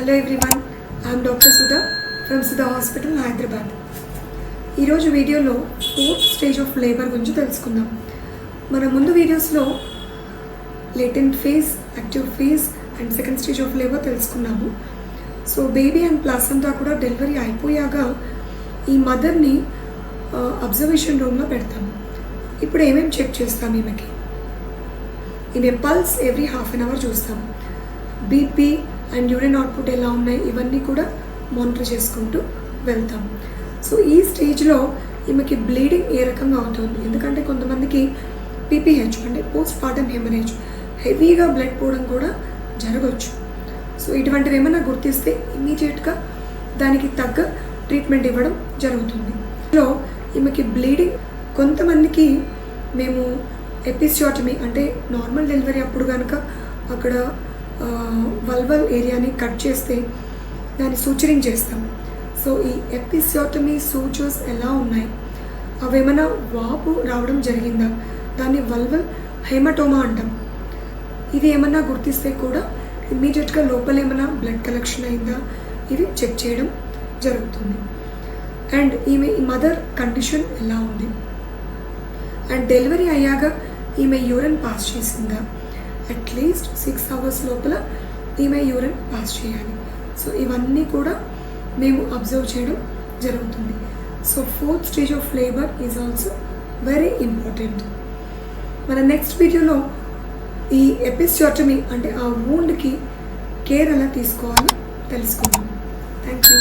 Hello everyone, I'm doctor Sudha from Sudha hospital Hyderabad. ఈరోజు వీడియోలో 4th stage of labour గురించి తెలుసుకుందాం. మన ముందు వీడియోస్లో latent phase, active phase and second stage of labour తెలుసుకున్నాము. సో బేబీ అండ్ ప్లాసెంటా కూడా డెలివరీ అయిపోయాక ఈ మదర్ని అబ్జర్వేషన్ రూమ్లో పెడతాము. ఇప్పుడు ఏమేమి చెక్ చేస్తాం ఈమె pulse every half an hour చూస్తాం. బీపీ అండ్ యూరిన్ అవుట్పుట్ ఎలా ఉన్నాయి ఇవన్నీ కూడా మానిటర్ చేసుకుంటూ వెళ్తాం. సో ఈ స్టేజ్లో ఈమెకి బ్లీడింగ్ ఏ రకంగా అవుతుంది, ఎందుకంటే కొంతమందికి పీపీహెచ్ అంటే పోస్ట్ పార్టమ్ హెమరేజ్, హెవీగా బ్లడ్ పోవడం కూడా జరగవచ్చు. సో ఇటువంటివి ఏమైనా గుర్తిస్తే ఇమ్మీడియట్గా దానికి తగ్గ ట్రీట్మెంట్ ఇవ్వడం జరుగుతుంది. లో ఈమెకి బ్లీడింగ్, కొంతమందికి మేము ఎపిసియోటమీ అంటే నార్మల్ డెలివరీ అప్పుడు కనుక అక్కడ వల్వల్ ఏరియాని కట్ చేస్తే దాన్ని సూచరింగ్ చేస్తాం. సో ఈ ఎపిసియోటమీ సూచర్స్ ఎలా ఉన్నాయి, అవేమైనా వాపు రావడం జరిగిందా, దాన్ని వల్వల్ హెమటోమా అంటాం. ఇది ఏమన్నా గుర్తిస్తే కూడా ఇమ్మీడియట్గా లోపల ఏమైనా బ్లడ్ కలెక్షన్ అయిందా ఇది చెక్ చేయడం జరుగుతుంది. అండ్ ఈమె మదర్ కండిషన్ ఎలా ఉంది, అండ్ డెలివరీ అయ్యాక ఈమె యూరిన్ పాస్ చేసిందా, అట్లీస్ట్ 6 hours లోపల ఈమె యూరిన్ పాస్ చేయాలి. సో ఇవన్నీ కూడా మేము అబ్జర్వ్ చేయడం జరుగుతుంది. So 4th stage of labour is also very important. మన నెక్స్ట్ వీడియోలో ఈ ఎపిసియోటమీ అంటే ఆ వూండ్కి కేర్ ఎలా తీసుకోవాలో తెలుసుకుందాం. Thank you.